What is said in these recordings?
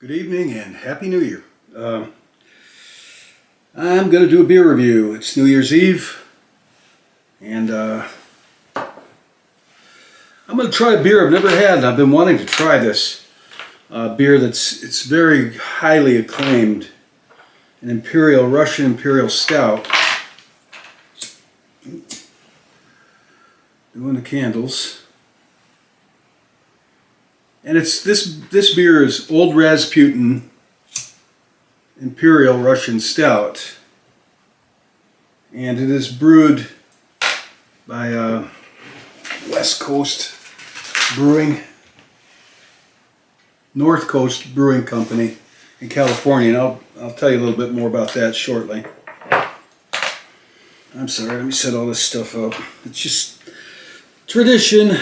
Good evening and Happy New Year. I'm going to do a beer review. It's New Year's Eve, and I'm going to try a beer I've never had, and I've been wanting to try this beer it's very highly acclaimed, an Russian Imperial Stout. Doing the candles. And it's this beer is Old Rasputin Imperial Russian Stout, and it is brewed by West Coast Brewing, North Coast Brewing Company in California, and I'll tell you a little bit more about that shortly. I'm sorry, let me set all this stuff up. It's just tradition.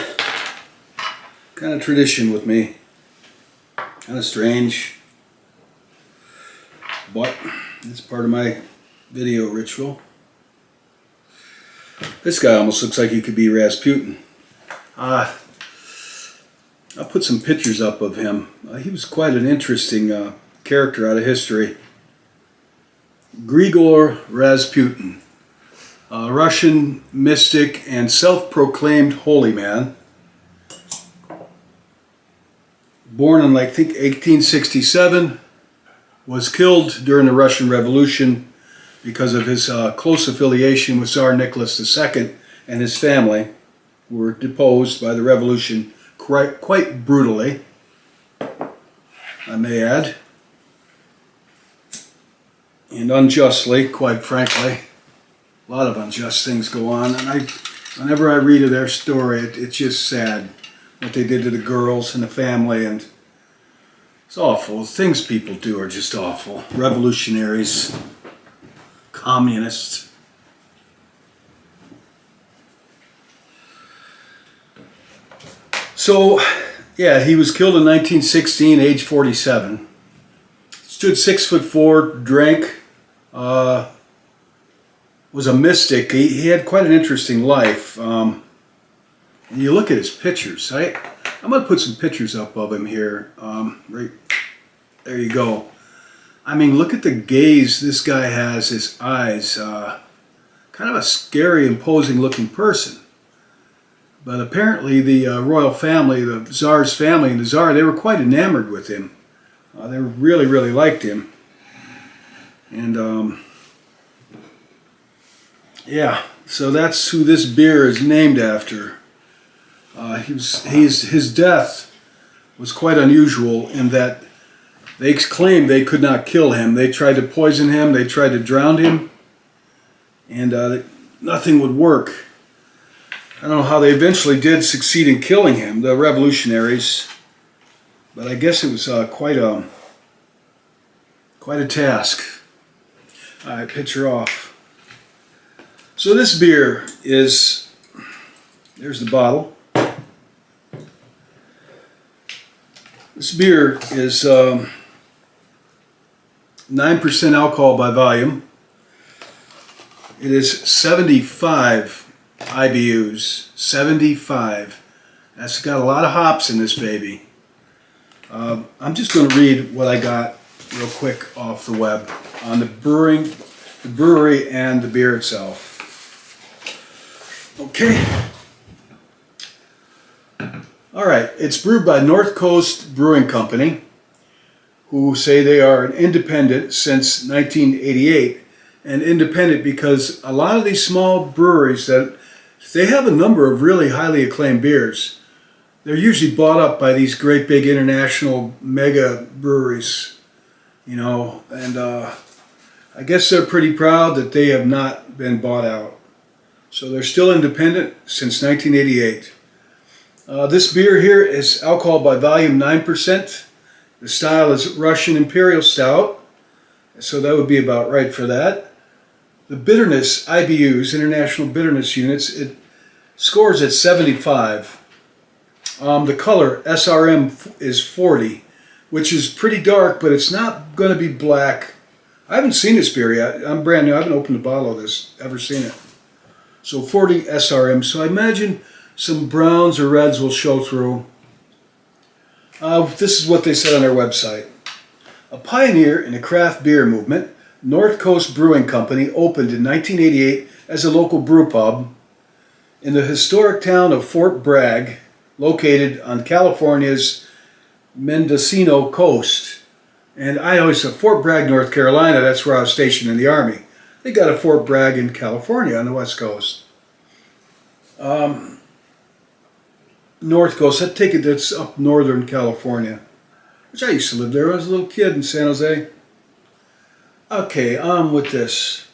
Kind of tradition with me. Kind of strange. But it's part of my video ritual. This guy almost looks like he could be Rasputin. I'll put some pictures up of him. He was quite an interesting character out of history. Grigor Rasputin. A Russian mystic and self-proclaimed holy man. Born in, I think, 1867, was killed during the Russian Revolution because of his close affiliation with Tsar Nicholas II and his family, who were deposed by the revolution quite brutally, I may add, and unjustly, quite frankly. A lot of unjust things go on, and whenever I read of their story, it's just sad. What they did to the girls and the family, and it's awful. Things people do are just awful. Revolutionaries, communists. So, yeah, he was killed in 1916, age 47. Stood 6'4", drank, was a mystic. He had quite an interesting life. And you look at his pictures. I'm going to put some pictures up of him here. Right there you go. I mean, look at the gaze this guy has, his eyes. Kind of a scary, imposing looking person. But apparently the royal family, the Tsar's family and the Tsar, they were quite enamored with him. They really, really liked him. And yeah, so that's who this beer is named after. His death was quite unusual in that they claimed they could not kill him. They tried to poison him, they tried to drown him, and nothing would work. I don't know how they eventually did succeed in killing him, the revolutionaries, but I guess it was quite a task. All right, picture off. So this beer is, there's the bottle. This beer is 9% alcohol by volume. It is 75 IBUs. 75. That's got a lot of hops in this baby. I'm just going to read what I got real quick off the web on the brewery and the beer itself. Okay. Alright, it's brewed by North Coast Brewing Company, who say they are an independent since 1988. And independent because a lot of these small breweries, they have a number of really highly acclaimed beers. They're usually bought up by these great big international mega breweries, you know, and I guess they're pretty proud that they have not been bought out. So they're still independent since 1988. This beer here is alcohol by volume 9%. The style is Russian Imperial Stout, so that would be about right for that. The bitterness, IBUs, International Bitterness Units, it scores at 75. The color, SRM, is 40, which is pretty dark, but it's not going to be black. I haven't seen this beer yet. I'm brand new. I haven't opened a bottle of this, ever seen it. So 40 SRM, so I imagine some browns or reds will show through. This is what they said on their website. A pioneer in the craft beer movement, North Coast Brewing Company opened in 1988 as a local brew pub in the historic town of Fort Bragg, located on California's Mendocino coast. And I always said Fort Bragg, North Carolina, that's where I was stationed in the Army. They got a Fort Bragg in California on the West Coast. North Coast, I take it that's up Northern California, which I used to live there when I was a little kid in San Jose. Okay, on with this.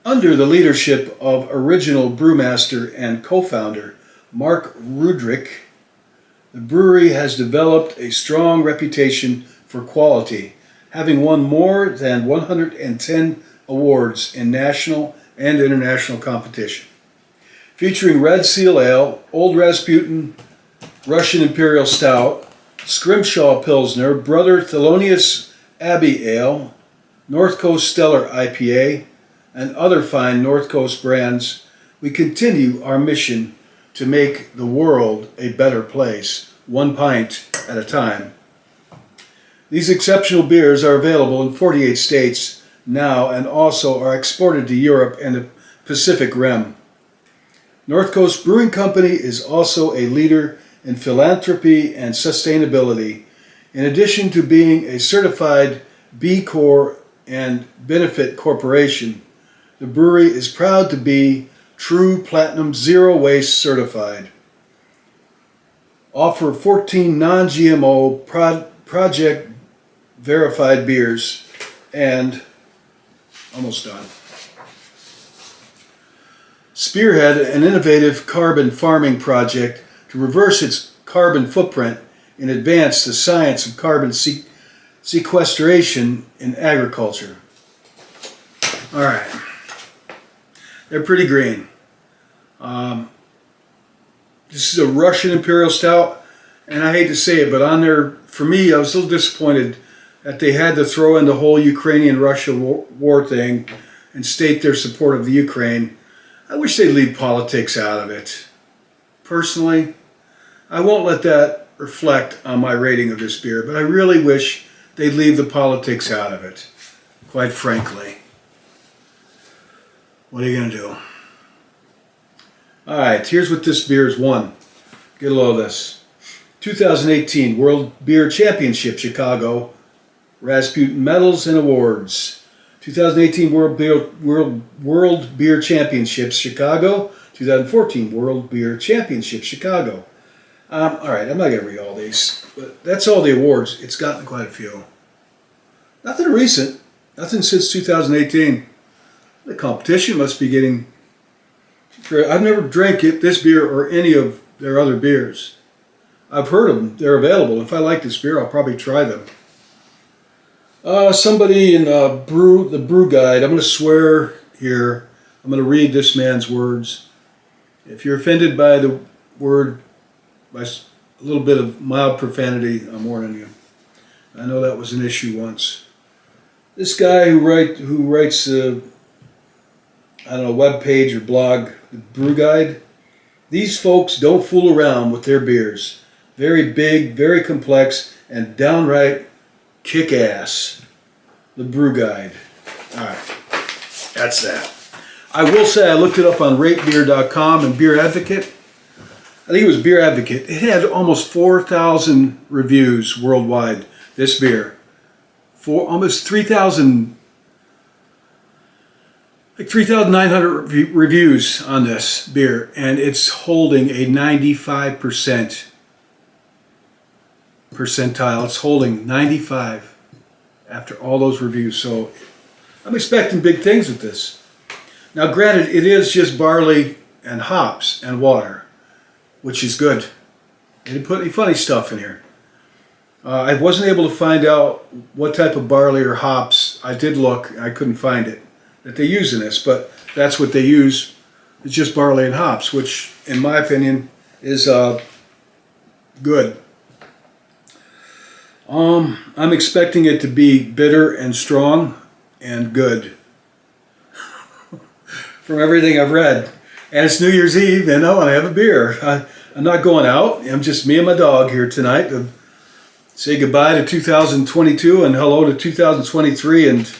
Under the leadership of original brewmaster and co-founder Mark Rudrick, the brewery has developed a strong reputation for quality, having won more than 110 awards in national and international competition. Featuring Red Seal Ale, Old Rasputin Russian Imperial Stout, Scrimshaw Pilsner, Brother Thelonious Abbey Ale, North Coast Stellar IPA, and other fine North Coast brands, we continue our mission to make the world a better place, one pint at a time. These exceptional beers are available in 48 states now and also are exported to Europe and the Pacific Rim. North Coast Brewing Company is also a leader in philanthropy and sustainability. In addition to being a certified B Corp and benefit corporation, the brewery is proud to be True Platinum Zero Waste certified. Offer 14 non-GMO project verified beers, and almost done. Spearhead an innovative carbon farming project to reverse its carbon footprint and advance the science of carbon sequestration in agriculture. All right, they're pretty green. This is a Russian Imperial Stout, and I hate to say it, but on there, for me, I was a little disappointed that they had to throw in the whole Ukrainian-Russia war thing and state their support of the Ukraine. I wish they'd leave politics out of it. Personally, I won't let that reflect on my rating of this beer, but I really wish they'd leave the politics out of it, quite frankly. What are you going to do? All right, here's what this beer's won. Get a load of this. 2018 World Beer Championship, Chicago. Rasputin Medals and Awards. 2018 World Beer Championships, Chicago. 2014 World Beer Championships, Chicago. All right, I'm not going to read all these, but that's all the awards. It's gotten quite a few. Nothing recent. Nothing since 2018. The competition must be getting... I've never drank this beer or any of their other beers. I've heard of them. They're available. If I like this beer, I'll probably try them. Somebody in the brew guide, I'm going to swear here. I'm going to read this man's words. If you're offended by the word, by a little bit of mild profanity, I'm warning you. I know that was an issue once. This guy who writes I don't know, web page or blog, the brew guide. These folks don't fool around with their beers. Very big, very complex, and downright kick-ass. The brew guide. All right, that's that. I will say I looked it up on ratebeer.com and Beer Advocate. I think it was Beer Advocate. It had almost 4,000 reviews worldwide, this beer. Almost 3,000, like 3,900 reviews on this beer, and it's holding a 95% percentile. It's holding 95 after all those reviews. So I'm expecting big things with this. Now granted, it is just barley and hops and water, which is good. They didn't put any funny stuff in here. I wasn't able to find out what type of barley or hops. I did look, I couldn't find it, that they use in this, but that's what they use. It's just barley and hops, which in my opinion is good. I'm expecting it to be bitter and strong and good from everything I've read. And it's New Year's Eve and I want to have a beer. I'm not going out. I'm just me and my dog here tonight. say goodbye to 2022 and hello to 2023, and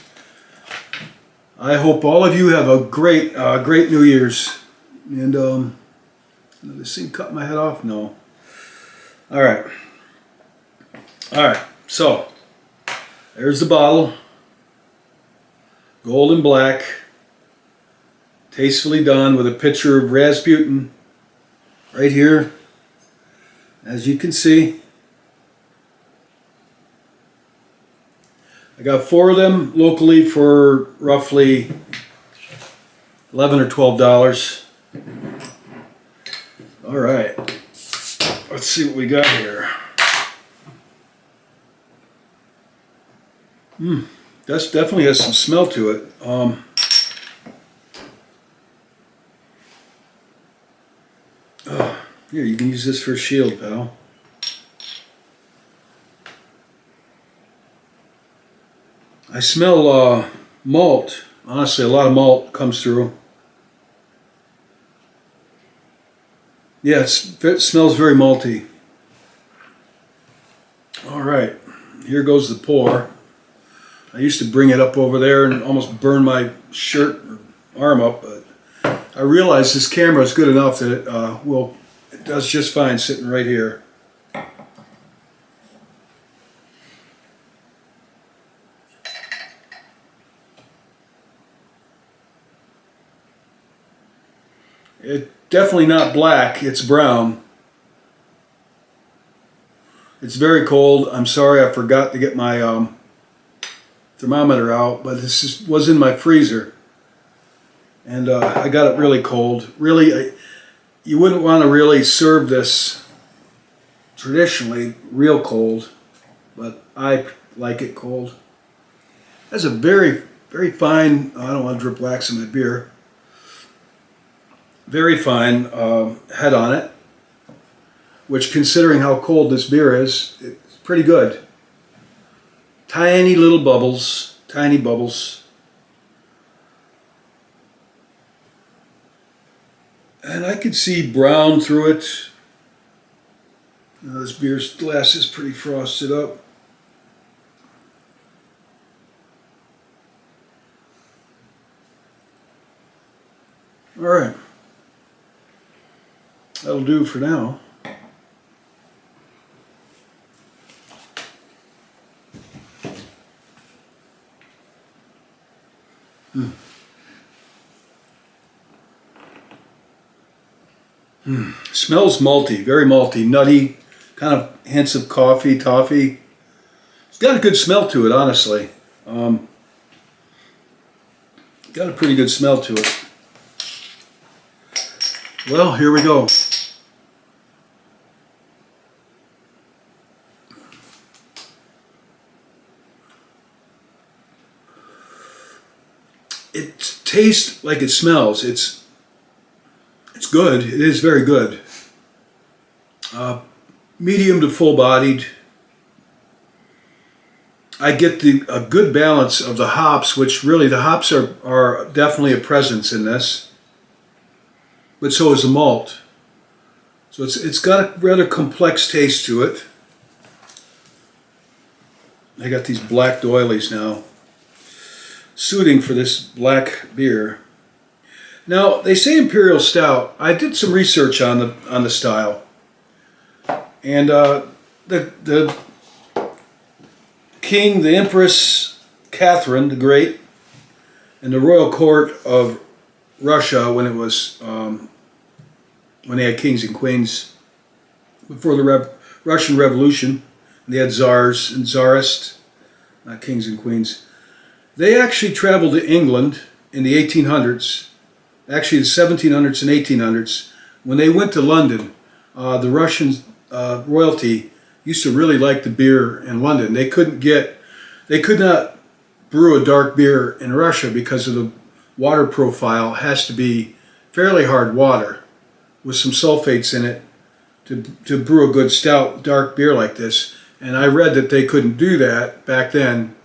I hope all of you have a great New Year's. And this thing cut my head off? No. All right. So there's the bottle, gold and black, tastefully done with a picture of Rasputin right here, as you can see. I got 4 of them locally for roughly $11 or $12. All right, let's see what we got here. That definitely has some smell to it. Here, you can use this for a shield, pal. I smell malt. Honestly, a lot of malt comes through. Yeah, it smells very malty. All right, here goes the pour. I used to bring it up over there and almost burn my shirt or arm up, but I realized this camera is good enough that it does just fine sitting right here. It's definitely not black, it's brown. It's very cold. I'm sorry I forgot to get my thermometer out, but this was in my freezer. And I got it really cold. Really, you wouldn't want to really serve this traditionally real cold, but I like it cold. It has a very, very fine, I don't want to drip wax in my beer, very fine head on it, which, considering how cold this beer is, it's pretty good. Tiny little bubbles, tiny bubbles. And I could see brown through it. This beer's glass is pretty frosted up. All right. That'll do for now. Smells malty, very malty, nutty, kind of hints of coffee, toffee. It's got a good smell to it, honestly. Got a pretty good smell to it. Well, here we go. It tastes like it smells. It's good. It is very good. Medium to full-bodied. I get a good balance of the hops, which really the hops are definitely a presence in this. But so is the malt. So it's got a rather complex taste to it. I got these black doilies now, suiting for this black beer. Now, they say Imperial Stout. I did some research on the style. And the king, the Empress Catherine the Great, and the royal court of Russia, when it was when they had kings and queens before the Russian Revolution, they had czars and czarists, not kings and queens. They actually traveled to England in the 1800s, actually the 1700s and 1800s. When they went to London, the Russian royalty used to really like the beer in London. They could not brew a dark beer in Russia because of the water profile. It has to be fairly hard water with some sulfates in it to brew a good stout dark beer like this. And I read that they couldn't do that back then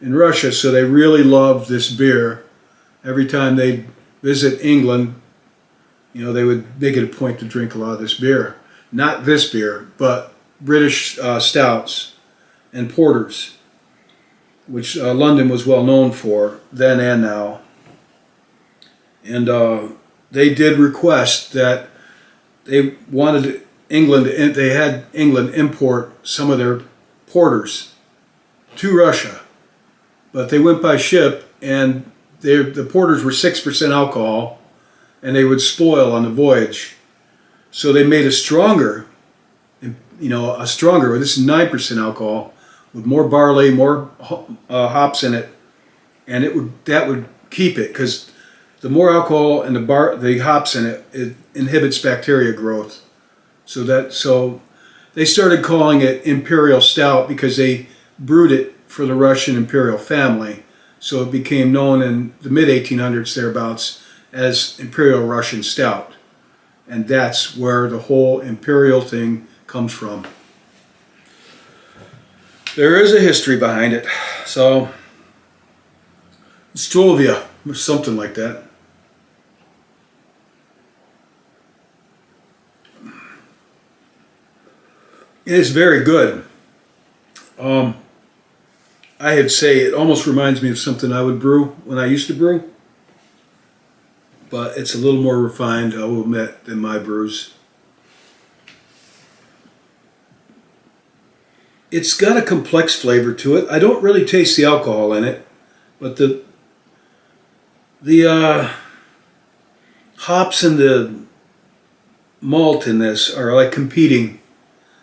in Russia, so they really loved this beer. Every time they'd visit England, you know, they would make it a point to drink a lot of this beer. Not this beer, but British stouts. and porters, which London was well known for then and now. And they did request that they wanted England, they had England import some of their porters to Russia, but they went by ship, and the porters were 6% alcohol, and they would spoil on the voyage. So they made a stronger, this is 9% alcohol with more barley, more hops in it, and that would keep it, because the more alcohol and the hops in it, it inhibits bacteria growth. So they started calling it Imperial Stout because they brewed it for the Russian Imperial family. So it became known in the mid-1800s thereabouts as Imperial Russian Stout. And that's where the whole imperial thing comes from. There is a history behind it. So Stovia, or something like that. It is very good. I'd say it almost reminds me of something I would brew when I used to brew. But it's a little more refined, I will admit, than my brews. It's got a complex flavor to it. I don't really taste the alcohol in it, but the hops and the malt in this are like competing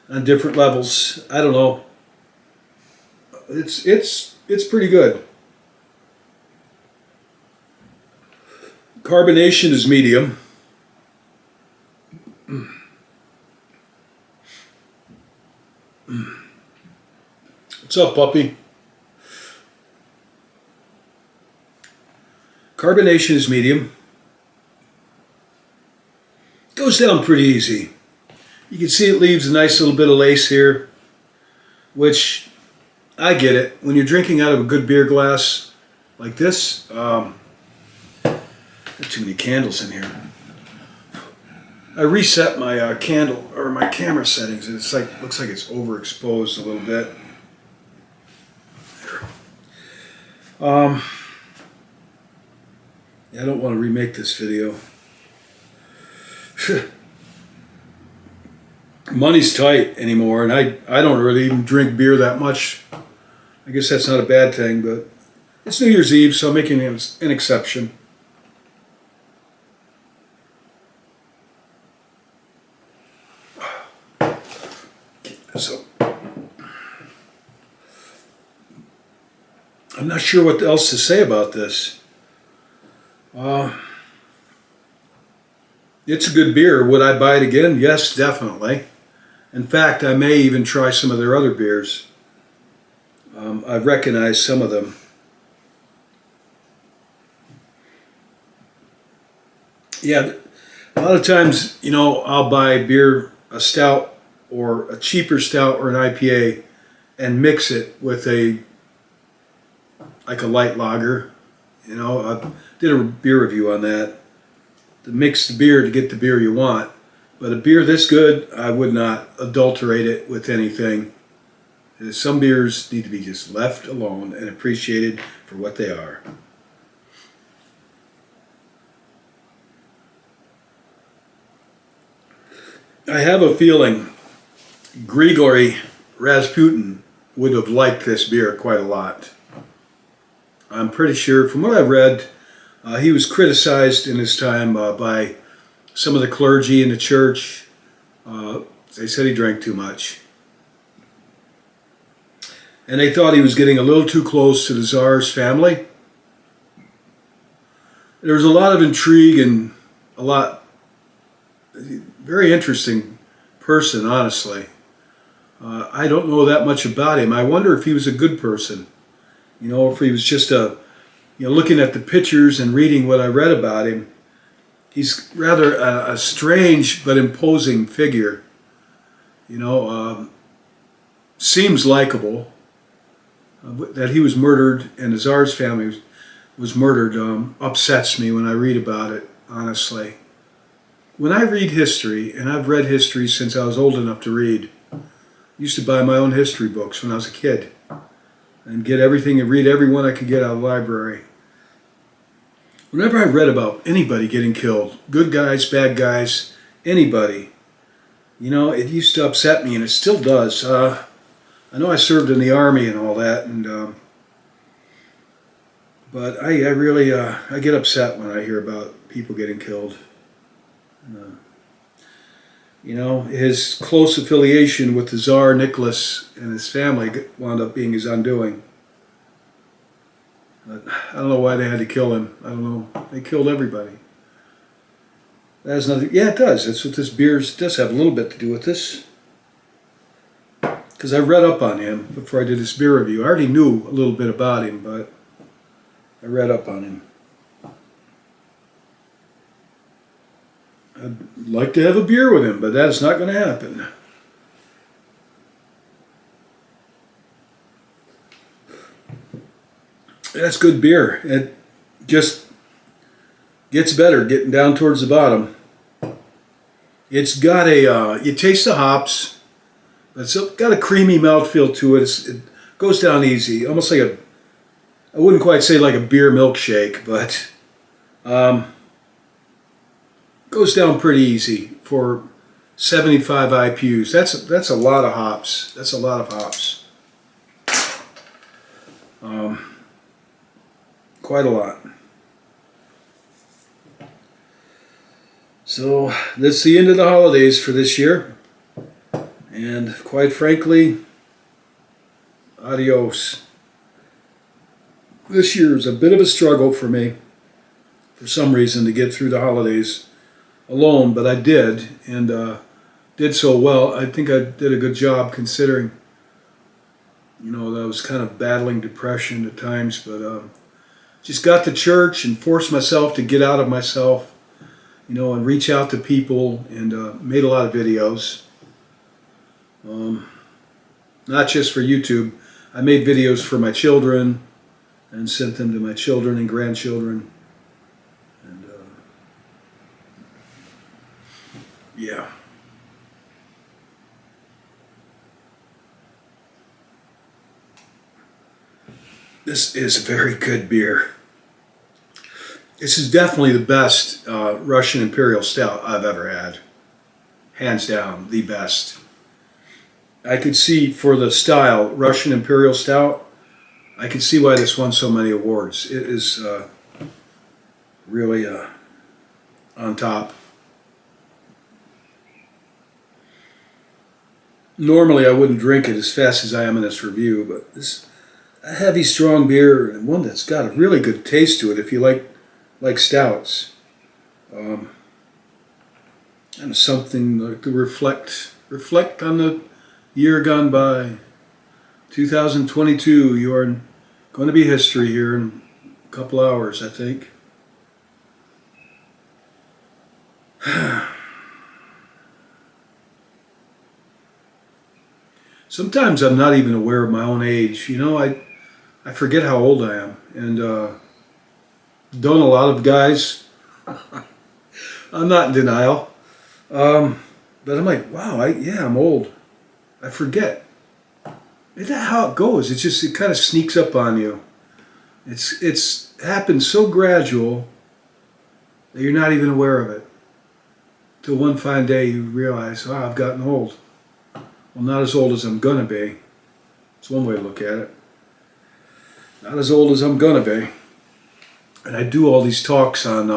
on different levels. I don't know. It's pretty good. Carbonation is medium. What's up, puppy? Carbonation is medium. Goes down pretty easy. You can see it leaves a nice little bit of lace here, which I get it. When you're drinking out of a good beer glass like this, got too many candles in here. I reset my candle or my camera settings, and it's like looks like it's overexposed a little bit. Yeah, I don't want to remake this video. Money's tight anymore, and I don't really even drink beer that much. I guess that's not a bad thing, but it's New Year's Eve, so I'm making an exception. So I'm not sure what else to say about this. It's a good beer. Would I buy it again? Yes, definitely. In fact, I may even try some of their other beers. I recognize some of them. Yeah, a lot of times, I'll buy a stout or a cheaper stout or an IPA and mix it with a light lager. I did a beer review on that. To mix the beer to get the beer you want. But a beer this good, I would not adulterate it with anything. Some beers need to be just left alone and appreciated for what they are. I have a feeling Grigory Rasputin would have liked this beer quite a lot. I'm pretty sure, from what I've read, he was criticized in his time by some of the clergy in the church. They said he drank too much. And they thought he was getting a little too close to the Tsar's family. There was a lot of intrigue and very interesting person, honestly. I don't know that much about him. I wonder if he was a good person. If he was just looking at the pictures and reading what I read about him, he's rather a strange but imposing figure. Seems likable. That he was murdered and the Tsar's family was murdered upsets me when I read about it, honestly. When I read history, and I've read history since I was old enough to read, Used to buy my own history books when I was a kid and get everything and read every one I could get out of the library. Whenever I read about anybody getting killed, good guys, bad guys, anybody, you know, it used to upset me, and it still does. I know I served in the Army and all that, and but I really I get upset when I hear about people getting killed. You know, his close affiliation with the Tsar Nicholas and his family wound up being his undoing. But I don't know why they had to kill him. I don't know. They killed everybody. That has nothing. Yeah, it does. That's what this beer does have a little bit to do with this. Because I read up on him before I did this beer review. I already knew a little bit about him, but I read up on him. I'd like to have a beer with him, but that's not going to happen. That's good beer. It just gets better getting down towards the bottom. It's got a, you taste the hops, but it's got a creamy mouthfeel to it. It goes down easy, almost like a, I wouldn't quite say like a beer milkshake, but goes down pretty easy for 75 IPUs. That's a lot of hops. That's a lot of hops. Quite a lot. So that's the end of the holidays for this year, and quite frankly, adios. This year is a bit of a struggle for me, for some reason, to get through the holidays alone, but I did, and did so well. I think I did a good job considering, you know, that I was kind of battling depression at times, but just got to church and forced myself to get out of myself, you know, and reach out to people, and made a lot of videos. Not just for YouTube. I made videos for my children and sent them to my children and grandchildren. And yeah. This is a very good beer. This is definitely the best Russian Imperial Stout I've ever had. Hands down, the best. I could see, for the style, Russian Imperial Stout, I could see why this won so many awards. It is really on top. Normally I wouldn't drink it as fast as I am in this review, but this a heavy, strong beer, and one that's got a really good taste to it if you like stouts. And something like to reflect on the year gone by. 2022, you are going to be history here in a couple hours, I think. Sometimes I'm not even aware of my own age. You know, I forget how old I am, and don't a lot of guys? I'm not in denial, but I'm like, wow, yeah, I'm old. I forget. Isn't that how it goes? It kind of sneaks up on you. It's happened so gradual that you're not even aware of it. Till one fine day you realize, oh, I've gotten old. Well, not as old as I'm gonna be. It's one way to look at it. Not as old as I'm gonna be. And I do all these talks on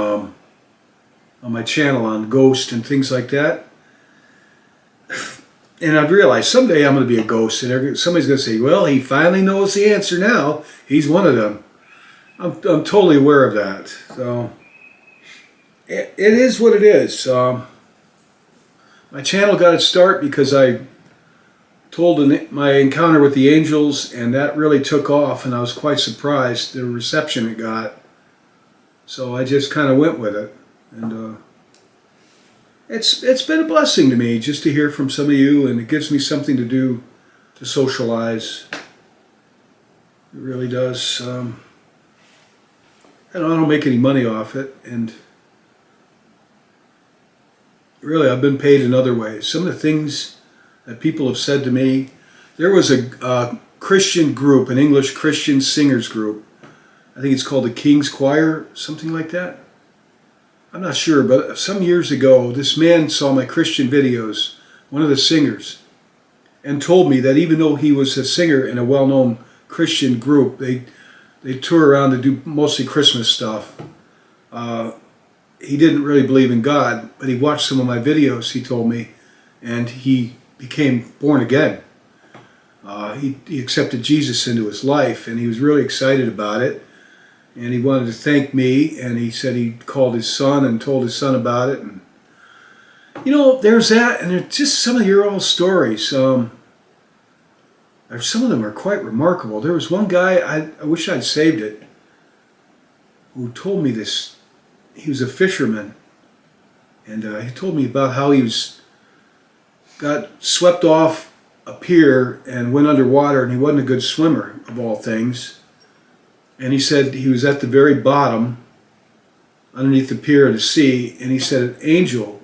my channel on ghost and things like that. And I've realized someday I'm going to be a ghost, and somebody's going to say, well, he finally knows the answer now. He's one of them. I'm totally aware of that. So it is what it is. My channel got its start because I told my encounter with the angels, and that really took off, and I was quite surprised the reception it got. So I just kind of went with it, and it's been a blessing to me just to hear from some of you, and it gives me something to do to socialize. It really does. I don't make any money off it, and really I've been paid in other ways. Some of the things that people have said to me. There was a Christian group, an English Christian singers group. I think it's called the King's Choir, something like that. I'm not sure, but some years ago, this man saw my Christian videos, one of the singers, and told me that even though he was a singer in a well-known Christian group, they tour around to do mostly Christmas stuff. He didn't really believe in God, but he watched some of my videos, he told me, and he became born again. He accepted Jesus into his life, and he was really excited about it. And he wanted to thank me, and he said he called his son and told his son about it. And you know, there's that, and there's just some of your old stories. Some of them are quite remarkable. There was one guy, I wish I'd saved it, who told me this. He was a fisherman, and he told me about how he got swept off a pier and went underwater, and he wasn't a good swimmer, of all things. And he said he was at the very bottom, underneath the pier of the sea, and he said an angel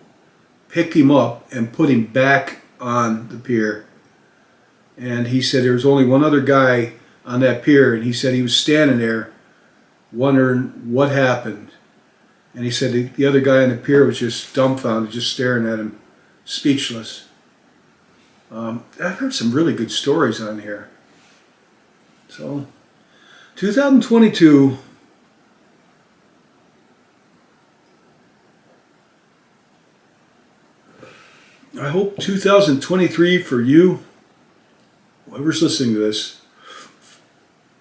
picked him up and put him back on the pier. And he said there was only one other guy on that pier, and he said he was standing there wondering what happened. And he said the other guy on the pier was just dumbfounded, just staring at him, speechless. I've heard some really good stories on here. So, 2022, I hope 2023 for you, whoever's listening to this,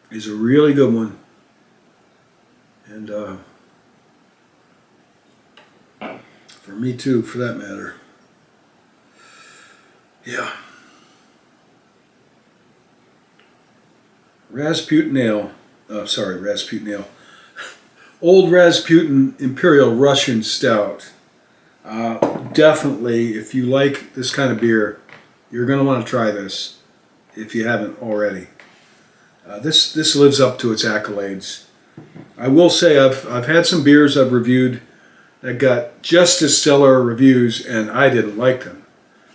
is a really good one. And for me too, for that matter. Yeah. Rasputin Ale. Rasputin Ale. Old Rasputin Imperial Russian Stout. Definitely, if you like this kind of beer, you're going to want to try this if you haven't already. This lives up to its accolades. I will say I've had some beers I've reviewed that got just as stellar reviews, and I didn't like them.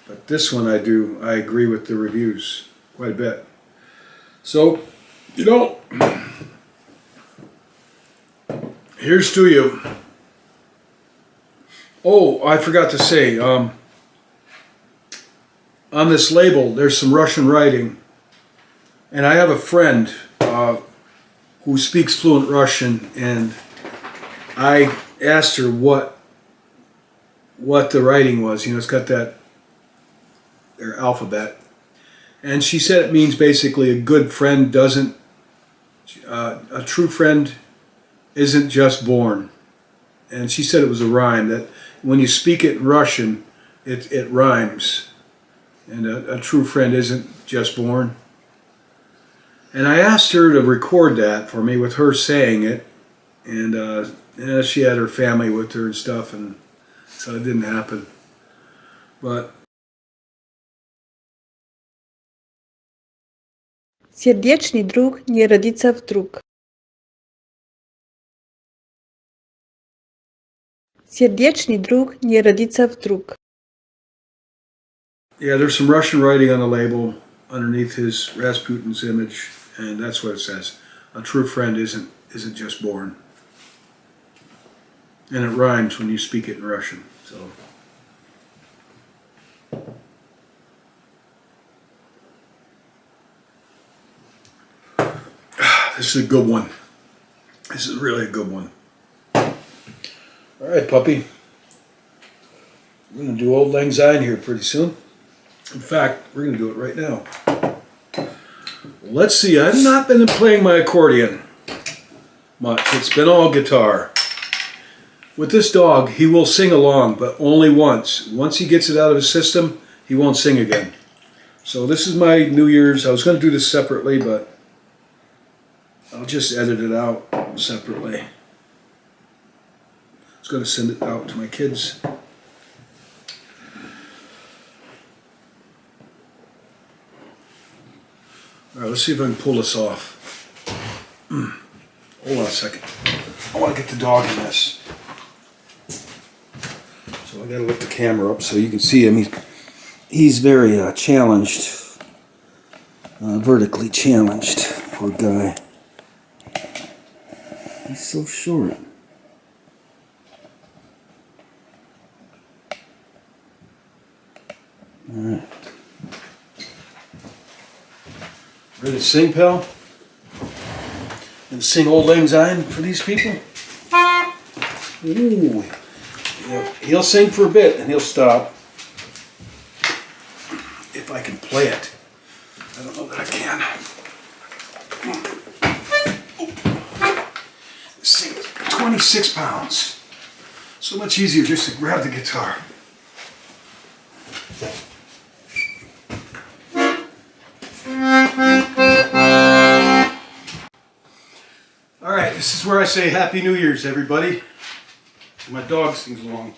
But this one I do. I agree with the reviews quite a bit. So, you know, here's to you. Oh, I forgot to say, on this label, there's some Russian writing. And I have a friend who speaks fluent Russian, and I asked her what the writing was. You know, it's got their alphabet. And she said it means basically a good friend doesn't, a true friend isn't just born. And she said it was a rhyme, that when you speak it in Russian, it rhymes. And a true friend isn't just born. And I asked her to record that for me with her saying it. And she had her family with her and stuff, and so it didn't happen. But Сердечный друг не родится вдруг. Сердечный друг не родится вдруг. yeah, there's some Russian writing on the label underneath his Rasputin's image, and that's what it says. A true friend isn't just born. And it rhymes when you speak it in Russian. So this is a good one. This is really a good one. All right, puppy. We're going to do Auld Lang Sein here pretty soon. In fact, we're going to do it right now. Let's see. I've not been playing my accordion much. It's been all guitar. With this dog, he will sing along, but only once. Once he gets it out of his system, he won't sing again. So this is my New Year's. I was going to do this separately, but I'll just edit it out separately. I was going to send it out to my kids. All right, let's see if I can pull this off. Hold on a second. I want to get the dog in this. So I got to lift the camera up so you can see him. he's very challenged, vertically challenged. Poor guy. He's so short. All right. Ready to sing, pal? And sing Auld Lang Sein for these people? Ooh. Yeah, he'll sing for a bit and he'll stop. If I can play it. I don't know that I can. This thing is 26 pounds. So much easier just to grab the guitar. Alright, this is where I say Happy New Year's, everybody. My dog sings along.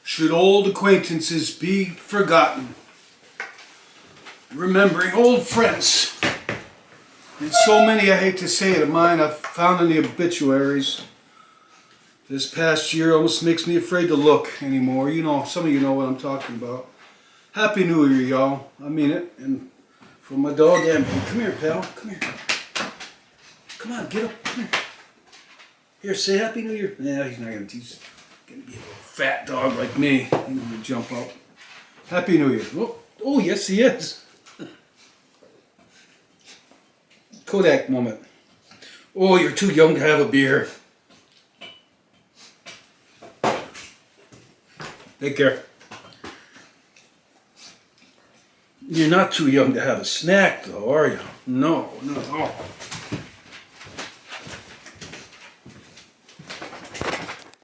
Should old acquaintances be forgotten? Remembering old friends. And so many, I hate to say it, of mine I've found in the obituaries. This past year almost makes me afraid to look anymore. You know, some of you know what I'm talking about. Happy New Year, y'all. I mean it. And from my dog, Amber. Come here, pal. Come here. Come on, get up. Come here. Here, say Happy New Year. Yeah, he's not going to. He's going to be a little fat dog like me. He's going to jump up. Happy New Year. Oh, yes, he is. Kodak moment. Oh, you're too young to have a beer. Take care. You're not too young to have a snack, though, are you? No, no.